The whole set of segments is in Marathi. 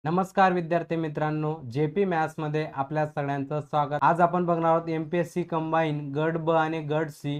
नमस्कार विद्यार्थी मित्रांनो, जेपी मॅथ्समध्ये आपल्या सगळ्यांचं स्वागत। आज आपण बघणार आहोत एमपीएससी कंबाईन गट ब आणि गट सी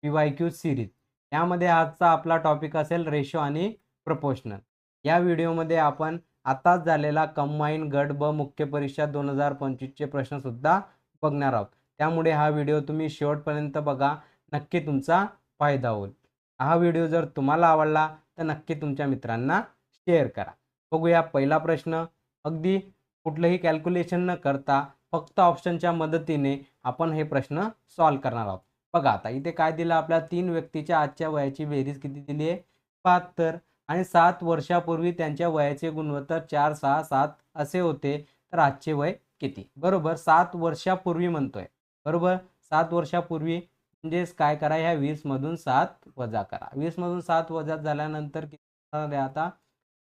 पीवायक्यू सिरीज। यामध्ये आजचा आपला टॉपिक असेल रेशो आणि प्रपोर्शनल। या व्हिडिओमध्ये आपण आताच झालेला कंबाईन गट ब मुख्य परीक्षा 2025 चे प्रश्न सुद्धा बघणार आहोत। त्यामुळे हा व्हिडिओ तुम्ही शेवटपर्यंत बघा, नक्की तुमचा फायदा होईल। हा व्हिडिओ जर तुम्हाला आवडला तर नक्की तुमच्या मित्रांना शेअर करा। बघूया पहिला प्रश्न। अगदी कुठलंही कॅल्क्युलेशन न करता फक्त ऑप्शनच्या मदतीने आपण हे प्रश्न सॉल्व्ह करणार आहोत। बघा आता इथे काय दिलं, आपल्या 3 व्यक्तीच्या आजच्या वयाची बेरीज किती दिली आहे? 72 आणि 7 वर्षापूर्वी त्यांच्या वयाचे गुणोत्तर 4, 6, 7 असे होते, तर आजचे वय किती? बरोबर, 7 वर्षापूर्वी म्हणतोय। बरोबर, 7 वर्षापूर्वी म्हणजेच काय करा, ह्या 20 मधून 7 वजा करा। 20 मधून 7 वजा झाल्यानंतर किती झाले आता?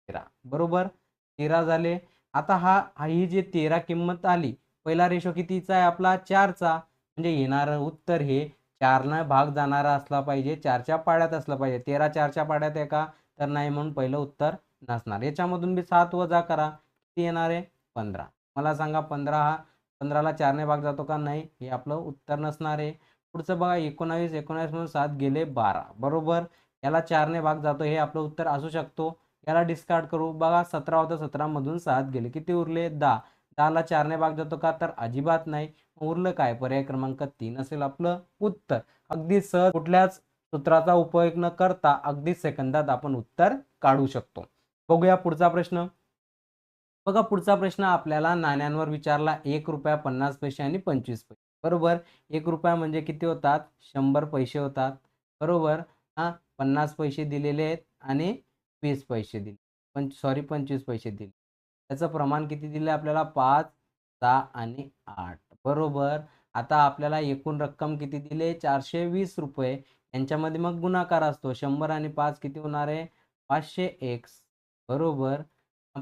13। बरोबर, 13 झाले। आता ही जी 13 किंमत आली, पहिला रेशो कितीचा आहे आपला? 4चा, म्हणजे येणारं उत्तर हे 4 भाग जाणारा असला पाहिजे, 4च्या पाड्यात असलं पाहिजे। 13 4च्या पाड्यात आहे का? तर नाही, म्हणून पहिलं उत्तर नसणार। याच्यामधून बी 7 वजा करा, किती येणार आहे? 15। मला सांगा 15ला 4ने भाग जातो का? नाही, हे आपलं उत्तर नसणार आहे। पुढचं बघा, 19 मधून 7 गेले 12। बरोबर, याला 4ने भाग जातो, हे आपलं उत्तर असू शकतो। याला डिस्कार्ड करू, बघा 17 होतं, 17 मधून 7 गेले, किती उरले? 10। 10ला 4ने भाग जातो का? तर अजिबात नाही। उरलं काय? पर्याय क्रमांक 3 असेल आपलं उत्तर। अगदी सहज, कुठल्याच सूत्राचा उपयोग न करता अगदी सेकंदात आपण उत्तर काढू शकतो। बघूया पुढचा प्रश्न। बघा पुढचा प्रश्न आपल्याला नाण्यांवर विचारला, 1 रुपया, 50 पैसे आणि 25 पैसे। बरोबर, 1 रुपया म्हणजे किती होतात? 100 पैसे होतात। बरोबर, 50 पैसे दिलेले आहेत आणि 20 पैसे दिले, 25 पैसे दिले। त्याचं प्रमाण किती दिले आपल्याला? 5, 6 आणि 8। बरोबर, आता आपल्याला एकूण रक्कम किती दिली? 420 रुपये। यांच्यामध्ये मग गुणाकार असतो, 100 आणि 5 किती होणार आहे? 500x। बरोबर,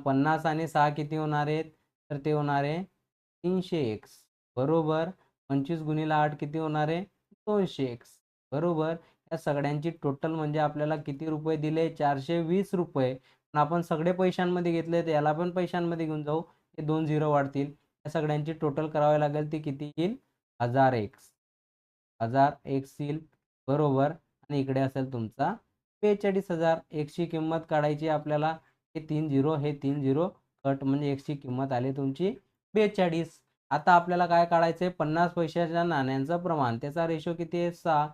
50 आणि 6 किती होणार आहेत? तर ते होणार आहे 300x। बरोबर, 25 गुणिले 8 किती होणार आहे? 200x। बरोबर, या सगळ्यांची टोटल म्हणजे आपल्याला किती रुपये दिले? 420 रुपये। पण आपण सगळे पैशांमध्ये घेतले, तर याला पण पैशांमध्ये घेऊन जाऊ, हे 2 झिरो वाढतील। या सगळ्यांची टोटल करावी लागेल, ती किती येईल? 1000x। 1000x येईल। बरोबर, आणि इकडे असेल तुमचा 42,000। एक्सची किंमत काढायची आपल्याला, हे 3 झिरो, हे 3 झिरो कट, म्हणजे एक्सची किंमत आली तुमची 42। आता आपल्याला काय काढायचं आहे? 50 पैशाच्या नाण्यांचं प्रमाण, त्याचा रेशो किती आहे? 6।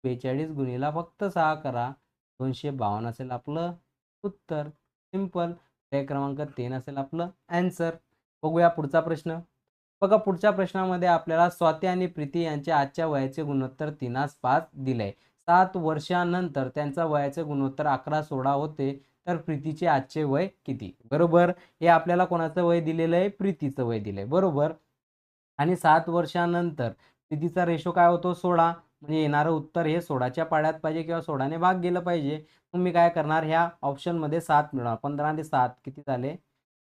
42 गुणिला फक्त 6 करा, 252 असेल आपलं उत्तर। सिंपल, पर्याय क्रमांक 3 असेल आपलं ॲन्सर। बघूया पुढचा प्रश्न। बघा पुढच्या प्रश्नामध्ये आपल्याला स्वाती आणि प्रीती यांच्या आजच्या वयाचे गुणोत्तर 3:5 दिले। 7 वर्षानंतर त्यांचा वयाचे गुणोत्तर 11:16 होते, तर प्रीतीचे आजचे वय किती? बरोबर, हे आपल्याला कोणाचं वय दिलेलं आहे? प्रीतीचं वय दिलंय। बरोबर, आणि 7 वर्षानंतर प्रीतीचा रेशो काय होतो? 16। म्हणजे येणारं उत्तर हे 16च्या पाड्यात पाहिजे किंवा 16ने भाग गेलं पाहिजे। मग मी काय करणार, ह्या ऑप्शनमध्ये 7 मिळणार, 15 आणि 7 किती झाले?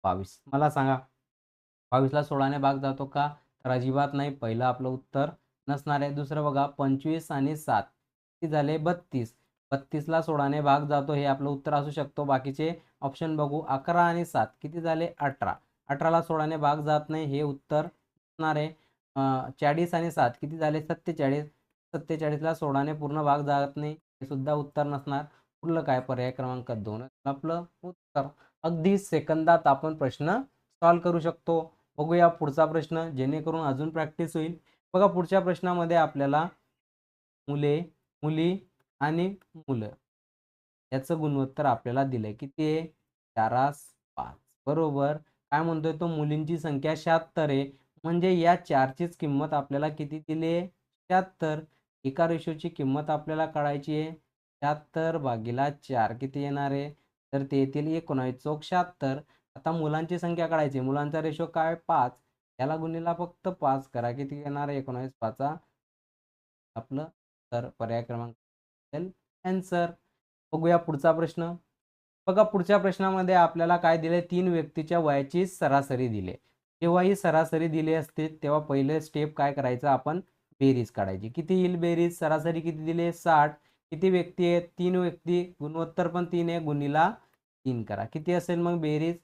22। मला सांगा 22ला 16ने भाग जातो का? तर अजिबात नाही, पहिलं आपलं उत्तर नसणार आहे। दुसरं बघा, 25 आणि 7 किती झाले? 32। 32ला 16ने भाग जातो, हे आपलं उत्तर असू शकतो। बाकीचे ऑप्शन बघू, 11 आणि 7 किती झाले? 18। 18ला 16ने भाग जात नाही, हे उत्तर असणार आहे। 40 आणि 7 किती झाले? 47। 47ला 16ने पूर्ण भाग जात नाही, हे सुद्धा उत्तर नसणार। उरलं काय? पर्याय क्रमांक 2 आपलं उत्तर। अगदी सेकंदात आपण प्रश्न सॉल्व्ह करू शकतो। बघूया पुढचा प्रश्न, जेणेकरून अजून प्रॅक्टिस होईल। बघा पुढच्या प्रश्नामध्ये आपल्याला मुले, मुली आणि मुलं याचं गुणोत्तर आपल्याला दिलंय, किती आहे? 4:5। बरोबर, काय म्हणतोय तो? मुलींची संख्या 76 आहे, म्हणजे या 4चीच किंमत आपल्याला किती दिली आहे? 76। एका रेशोची किंमत आपल्याला काढायची आहे, 76 भागीला 4 किती येणार आहे? तर ते येतील 19 चौक 76। आता मुलांची संख्या काढायची, मुलांचा रेशो काय? 5। याला गुणिला फक्त 5 करा, किती येणार आहे? 19 5 आपलं तर पर्याय क्रमांक ॲन्सर। बघूया पुढचा प्रश्न। बघा पुढच्या प्रश्नामध्ये आपल्याला काय दिले? 3 व्यक्तीच्या वयाची सरासरी दिली। जेव्हा ही सरासरी दिली असते, तेव्हा पहिले स्टेप काय करायचं? आपण बेरीज काढायची। किती येईल बेरीज? सरासरी किती दिली आहे? 60। किती व्यक्ती आहेत? 3 व्यक्ती, गुणोत्तर पण 3 आहे, गुणिला 3 करा, किती असेल मग बेरीज?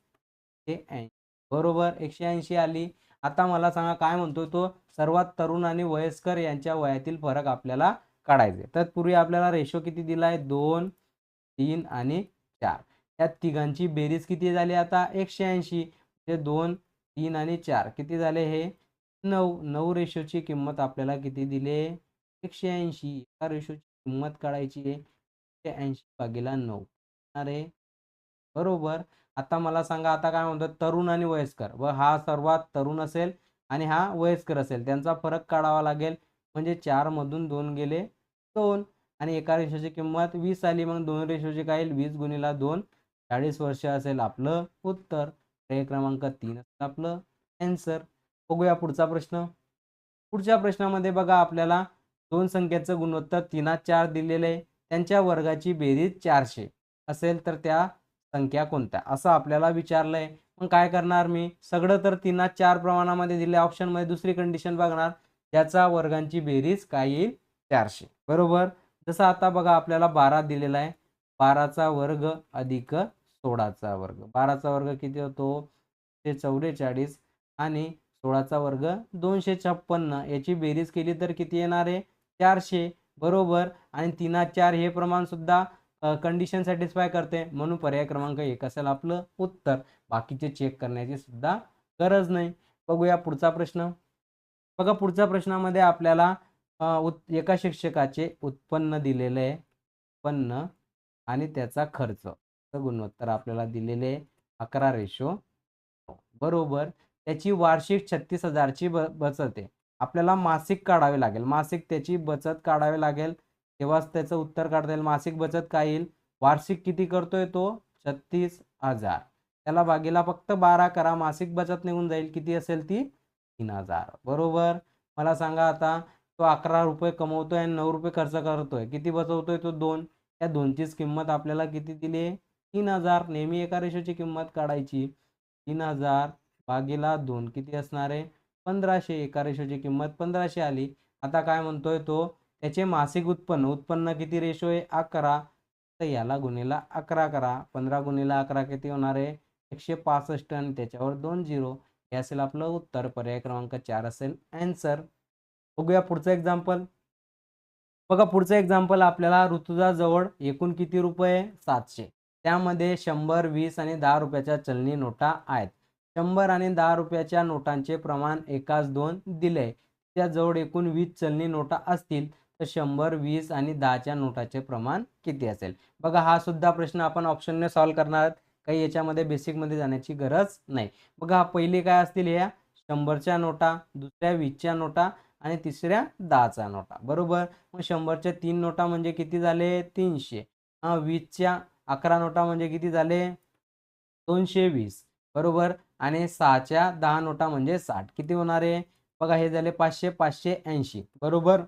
ते 80। बरोबर 180 आली. आता मला सांगा काय म्हणतोय तो, सर्वात तरुण आणि वयस्कर यांच्या वयातील फरक आपल्याला काढायचे. तत्पूर्वी आपल्याला रेशो किती दिलाय 2, 3 आणि 4. या तिघांची बेरीज किती झाली आता 180. म्हणजे 2, 3 आणि 4 किती झाले हे 9. 9 रेशोची किंमत आपल्याला किती दिली 180. एका रेशोची किंमत काढायची आहे 180 भागीला 9. अरे बरोबर. आता मला सांगा आता काय म्हणतात तरुण आणि वयस्कर व हा सर्वात तरुण असेल आणि हा वयस्कर असेल त्यांचा फरक काढावा लागेल. म्हणजे 4 मधून 2 गेले 2 आणि एका रेशोची किंमत 20 आली. मग 2 रेशोची काय येईल 20 गुणिला 2 40 वर्ष असेल आपलं उत्तर. पर्याय क्रमांक 3 असेल आपलं आन्सर. बघूया पुढचा प्रश्न. पुढच्या प्रश्नामध्ये बघा आपल्याला दोन संख्येचं गुणोत्तर 3/4 दिलेलं आहे. त्यांच्या वर्गाची बेरीज 400 असेल तर त्या संख्या कोणत्या असं आपल्याला विचारलंय. मग काय करणार मी सगळं तर 3/4 प्रमाणामध्ये दिले ऑप्शनमध्ये दुसरी कंडिशन बघणार त्याचा वर्गांची बेरीज काय येईल 400 बरोबर. जसं आता बघा आपल्याला 12 दिलेला आहे 12चा वर्ग अधिक 16चा वर्ग 12चा वर्ग किती होतो 144 आणि 16चा वर्ग 256 याची बेरीज केली तर किती येणार आहे 400 बरोबर. आणि 3/4 हे प्रमाण सुद्धा कंडिशन सॅटिस्फाय करते म्हणून पर्याय क्रमांक 1 असेल आपलं उत्तर. बाकीचे चेक करण्याची सुद्धा गरज नाही. बघूया पुढचा प्रश्न. बघा पुढच्या प्रश्नामध्ये आपल्याला एका शिक्षकाचे उत्पन्न दिलेले आहे उत्पन्न आणि त्याचा खर्च गुणोत्तर आपल्याला दिलेले 11:9 बरोबर. त्याची वार्षिक 36,000ची बचत आहे. आपल्याला मासिक काढावे लागेल मासिक त्याची बचत काढावी लागेल तेव्हाच त्याचं उत्तर काढता येईल. मासिक बचत काय येईल वार्षिक किती करतोय तो 36,000 त्याला भागीला फक्त 12 करा मासिक बचत निघून जाईल किती असेल ती 3,000 बरोबर. मला सांगा आता तो 11 रुपये कमवतोय आणि 9 रुपये खर्च करतोय किती बचवतोय तो 2. त्या 2चीच किंमत आपल्याला किती दिली आहे 3,000. नेहमी एका रेशोची किंमत काढायची 3,000 भागीला 2 किती असणार आहे 1500. एका रेशोची किंमत 1500 आली. आता काय म्हणतोय तो त्याचे मासिक उत्पन्न किती रेशो आहे 11 तर याला गुणिला 11 करा 15 गुणिला 11 किती होणार आहे 165 आणि त्याच्यावर 2 झिरो हे असेल आपलं उत्तर. पर्याय क्रमांक 4 असेल आन्सर. बघूया पुढचं एक्झाम्पल. बघा पुढचं एक्झाम्पल आपल्याला ऋतुजाजवळ एकूण किती रुपये 700 त्यामध्ये 100 20 आणि 10 रुपयाच्या चलनी नोटा आहेत. 100 आणि 10 रुपयाच्या नोटांचे प्रमाण एकाच 2 दिले. त्याजवळ एकूण 20 चलनी नोटा असतील तर 100 20 आणि 10च्या नोटाचे प्रमाण किती असेल. बघा हा सुद्धा प्रश्न आपण ऑप्शनने सॉल्व्ह करणार आहोत. काही याच्यामध्ये बेसिकमध्ये जाण्याची गरज नाही. बघा पहिले काय असतील ह्या 100च्या नोटा दुसऱ्या 20च्या नोटा आणि तिसऱ्या 10चा नोटा बरोबर. मग 100च्या 3 नोटा म्हणजे किती झाले 300. 20च्या 11 नोटा म्हणजे किती झाले 220 बरोबर. आणि 6च्या 10 नोटा म्हणजे 60 किती होणार आहे बघा हे झाले 500 580 बरोबर.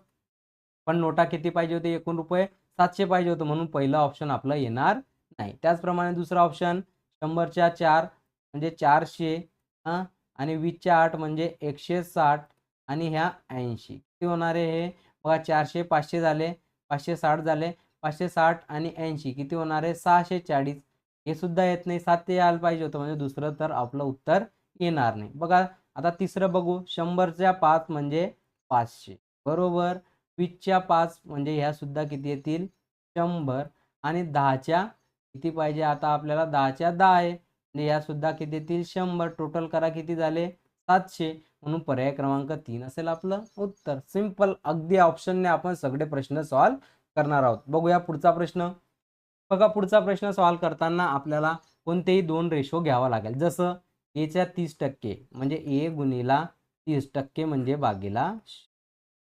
पण नोटा किती पाहिजे होते एकूण रुपये 700 पाहिजे होतं म्हणून पहिला ऑप्शन आपला येणार नाही. त्याचप्रमाणे दुसरा ऑप्शन 100च्या 4 म्हणजे 400 आणि 20च्या 8 म्हणजे 160 आणि ह्या 80 किती होणार आहे हे बघा 400 500 झाले 560 झाले 560 आणि 80 किती होणार आहे 640. हे सुद्धा येत नाही 7 ते यायला पाहिजे होतं म्हणजे दुसरं तर आपलं उत्तर येणार नाही. बघा आता तिसरं बघू 100च्या 5 म्हणजे 500 बरोबर. 20च्या 5 म्हणजे ह्या सुद्धा किती येतील 100 आणि 10च्या किती पाहिजे आता आपल्याला 10च्या 10 आहे म्हणजे या सुद्धा किती येतील 100 टोटल करा किती झाले 700 म्हणून पर्याय क्रमांक 3 असेल आपलं उत्तर. सिंपल अगदी ऑप्शनने आपण सगळे प्रश्न सॉल्व्ह करणार आहोत. बघूया पुढचा प्रश्न. बघा पुढचा प्रश्न सॉल्व्ह करताना आपल्याला कोणतेही दोन रेशो घ्यावा लागेल. जसं एच्या 30% म्हणजे ए गुणिला 30% म्हणजे भागीला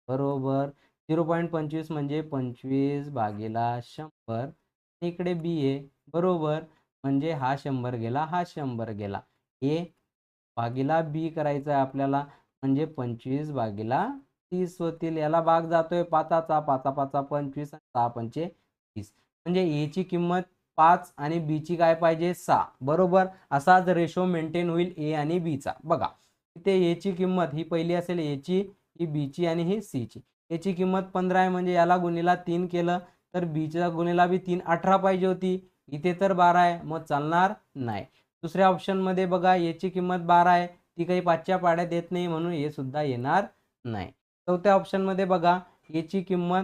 बरोबर. 0.25 म्हणजे 25 भागीला 100 इकडे बी आहे बरोबर. म्हणजे हा 100 गेला हा 100 गेला. ए भागीला बी करायचं आहे आपल्याला म्हणजे 25 भागीला 30 होतील. याला भाग जातोय 5चा 5 25 6 पंचे 30 म्हणजे ए ची किंमत 5 आणि बी ची काय पाहिजे 6 बरोबर. असाच रेशो मेंटेन होईल ए आणि बी चा. बघा इथे ए ची किंमत ही पहिली असेल ए ची ही बी ची आणि ही सी ची. ए ची किंमत 15 आहे म्हणजे याला गुणिला 3 केलं तर बी च्या गुणिला बी 3 18 पाहिजे होती. इथे तर 12 आहे मग चालणार नाही. दुसऱ्या ऑप्शनमध्ये बघा याची किंमत 12 आहे, ती काही 5च्या पाड्यात येत नाही म्हणून हे सुद्धा येणार नाही. चौथ्या ऑप्शनमध्ये बघा याची किंमत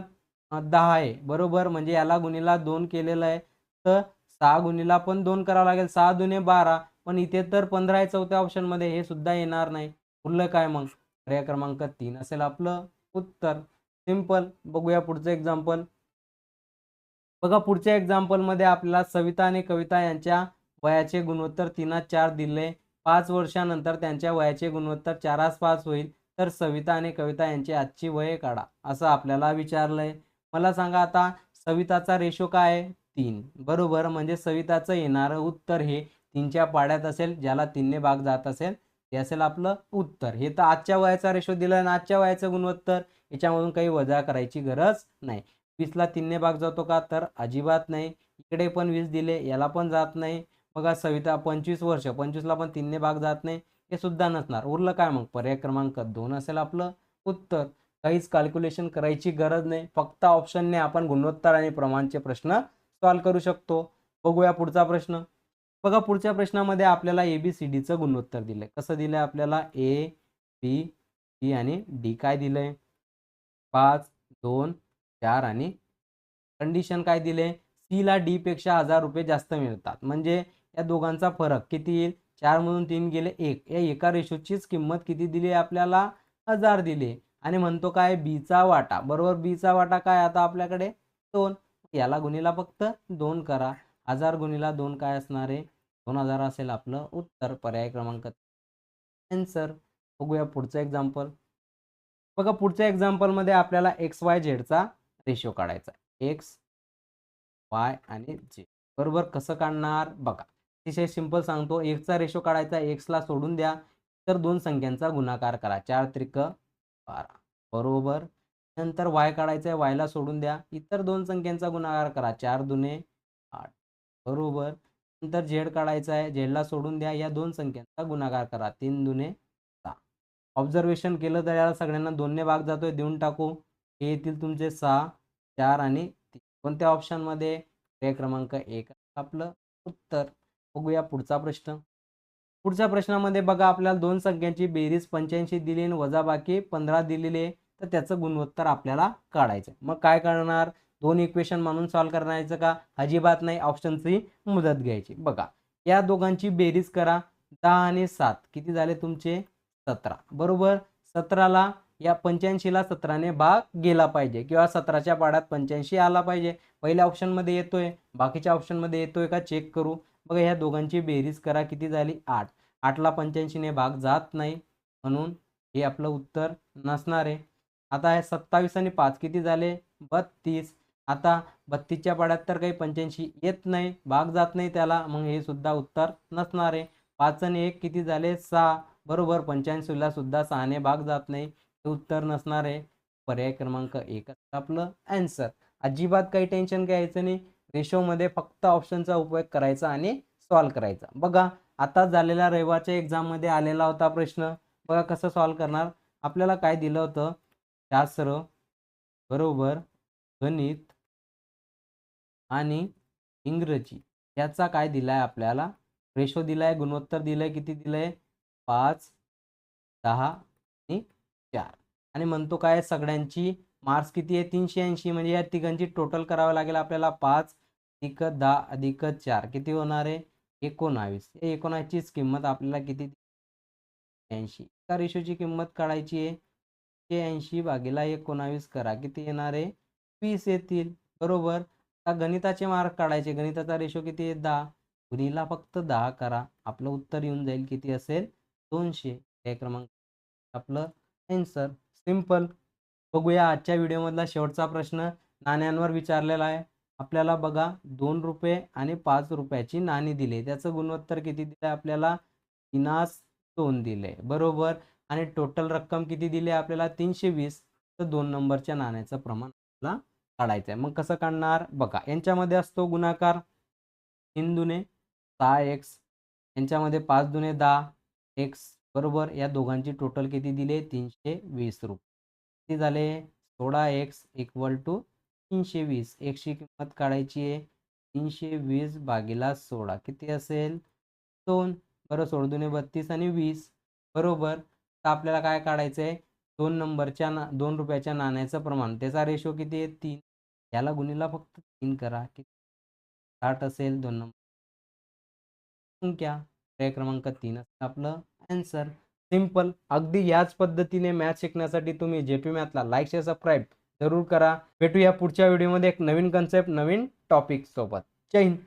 10 आहे बरोबर, म्हणजे याला गुणीला 2 केलेलं आहे, तर 6 गुणीला पण 2 करावं लागेल, 6 दुने 12, पण इथे तर 15 आहे चौथ्या ऑप्शनमध्ये, हे सुद्धा येणार नाही. उरलं काय मग? पर्याय क्रमांक 3 असेल आपलं उत्तर. सिंपल. बघूया पुढचं एक्झाम्पल. बघा पुढच्या एक्झाम्पलमध्ये आपल्याला सविता आणि कविता यांच्या वयाचे गुणोत्तर 3:4 दिले. 5 वर्षानंतर त्यांच्या वयाचे गुणोत्तर 4:5 होईल, तर सविता आणि कविता यांची आजची वये काढा, असं आपल्याला विचारलंय. मला सांगा आता सविताचा रेशो काय आहे? 3 बरोबर, म्हणजे सविताचं येणारं उत्तर हे 3च्या पाड्यात असेल, ज्याला 3ने भाग जात असेल ते असेल आपलं उत्तर. हे तर आजच्या वयाचा रेशो दिला आणि आजच्या वयाचं गुणोत्तर, याच्यामधून काही वजा करायची गरज नाही. 20ला 3ने भाग जातो का? तर अजिबात नाही. इकडे पण 20 दिले, याला पण जात नाही. बघा सविता 25 वर्ष, 25ला पण 3ने भाग जात नाही, हे सुद्धा नसणार. उरलं काय मग? पर्याय क्रमांक 2 असेल आपलं उत्तर. काहीच कॅल्क्युलेशन करायची गरज नाही, फक्त ऑप्शनने आपण गुणोत्तर आणि प्रमाणचे प्रश्न सॉल्व्ह करू शकतो. बघूया पुढचा प्रश्न. बघा पुढच्या प्रश्नामध्ये आपल्याला ABCDचं गुणोत्तर दिलंय. कसं दिलंय आपल्याला? A, B, C आणि D. काय दिलंय? 5, 2, 4 आणि कंडिशन काय दिले? C ला D पेक्षा 1000 रुपये जास्त मिळतात, म्हणजे या दोघांचा फरक किती येईल? 4 मधून 3 गेले 1. या एका रेशोचीच किंमत किती दिली आपल्याला? 1000 दिली. आणि म्हणतो काय? B चा वाटा बरोबर. B चा वाटा काय आता आपल्याकडे? 2. याला गुणीला फक्त 2 करा. 1000 गुणीला 2 काय असणार आहे? 2000 असेल आपलं उत्तर. पर्याय क्रमांक आन्सर. बघूया पुढचं एक्झाम्पल. बघा पुढच्या एक्झाम्पलमध्ये आपल्याला XYZचा रेशो काढायचा आहे. X, Y आणि Z बरोबर. कसं काढणार बघा. अतिशय सिंपल सांगतो. Xचा रेशो काढायचा, Xला सोडून द्या, तर दोन संख्यांचा गुणाकार करा. 4 त्रिक 12 बरोबर. नंतर Y काढायचा आहे, Yला सोडून द्या, इतर दोन संख्यांचा गुणाकार करा. 4 दुने 8 बरोबर. नंतर Z काढायचा आहे, Zला सोडून द्या, या दोन संख्यांचा गुणाकार करा. 3 दुने 6. ऑब्झर्वेशन केलं तर याला सगळ्यांना 2ने भाग जातोय, देऊन टाकू. हे येतील तुमचे 6, 4 आणि 3. कोणत्या ऑप्शनमध्ये? पर्याय क्रमांक 1 आपलं उत्तर. बघूया पुढचा प्रश्न. पुढच्या प्रश्नामध्ये बघा आपल्याला दोन संख्यांची बेरीज 85 दिली आणि वजाबाकी 15 दिलेली आहे, तर त्याचं गुणोत्तर आपल्याला काढायचं. मग काय करणार? दोन इक्वेशन म्हणून सॉल्व्ह करायचं का? अजिबात नाही, ऑप्शनची मदत घ्यायची. बघा या दोघांची बेरीज करा. 10 आणि 7 किती झाले तुमचे? 17 बरोबर. 17ला या 85ला 17ने भाग गेला पाहिजे, किंवा 17च्या पाड्यात 85 आला पाहिजे. पहिल्या ऑप्शनमध्ये येतोय, बाकीच्या ऑप्शनमध्ये येतोय का चेक करू. बघा ह्या दोघांची बेरीज करा, किती झाली? 8. 8ला 85ने भाग जात नाही, म्हणून हे आपलं उत्तर नसणार आहे. आता हे 27 आणि 5 किती झाले? 32. आता 32च्या पाड्यात तर काही 85 येत नाही, भाग जात नाही त्याला, मग हे सुद्धा उत्तर नसणार आहे. 5 आणि 1 किती झाले? 6 बरोबर. 85ला सुद्धा 6ने भाग जात नाही, हे उत्तर नसणार आहे. पर्याय क्रमांक 1 आपलं आन्सर. अजिबात काही टेन्शन घ्यायचं नाही, रेशोमध्ये फक्त ऑप्शनचा उपयोग करायचा आणि सॉल्व्ह करायचा. बघा आता झालेल्या रविवारच्या एक्झाममध्ये आलेला होता प्रश्न. बघा कसं सॉल्व्ह करणार. आपल्याला काय दिलं होतं? शास्त्र बरोबर, गणित आणि इंग्रजी याचा काय दिलाय आपल्याला? रेशो दिलाय, गुणोत्तर दिलंय. किती दिलंय? 5, 10 आणि 4. आणि म्हणतो काय? सगळ्यांची मार्क्स किती आहे? 380. म्हणजे या तिघांची टोटल करावं लागेल आपल्याला. 5 अधिक 10 अधिक 4 किती होणार आहे? 19. 19चीच किंमत आपल्याला किती? 80. एका रेशोची किंमत काढायची आहे. 80 भागीला 19 करा, किती येणार आहे? 20 येतील बरोबर. आता गणिताचे मार्क काढायचे. गणिताचा रेशो किती आहे? 10. गुणीला फक्त 10 करा, आपलं उत्तर येऊन जाईल. किती असेल? 200. हे क्रमांक आपलं आन्सर. सिंपल. बघूया आजच्या व्हिडिओमधला शेवटचा प्रश्न. नाण्यांवर विचारलेला आहे आपल्याला. बघा 2 रुपये आणि 5 रुपयाची नाणी दिली, त्याचं गुणोत्तर किती दिलं आपल्याला? 3:2 दिले बरोबर. आणि टोटल रक्कम किती दिली आपल्याला? 320. तर 2 नंबरच्या नाण्याचं प्रमाण आपल्याला काढायचं आहे. मग कसं काढणार बघा. यांच्यामध्ये असतो गुणाकार. 3 दुने 6x, यांच्यामध्ये 5 दुने 10x बरोबर. या दोघांची टोटल किती दिले? 320 रुपये. किती झाले? 16x equal to 320. x ची किंमत काढायची आहे. 320 भागीला 16 किती असेल? 2 बरं 16 32 आणि 20 बरोबर. तर आपल्याला काय काढायचं आहे 2 रुपयाच्या नाण्याचं प्रमाण त्याचा रेशो किती आहे 3. याला गुणिला फक्त 3 करा. 60 असेल 2 नंबर संख्या. पर्याय क्रमांक 3 असतं आपलं आन्सर. सिंपल. अगदी याच पद्धतीने मॅथ शिकण्यासाठी तुम्ही जेपी मॅथला लाईक शेअर सबस्क्राईब जरूर करा. भेटूया पुढच्या व्हिडिओमध्ये एक नवीन कन्सेप्ट नवीन टॉपिक सोबत. जय हिंद.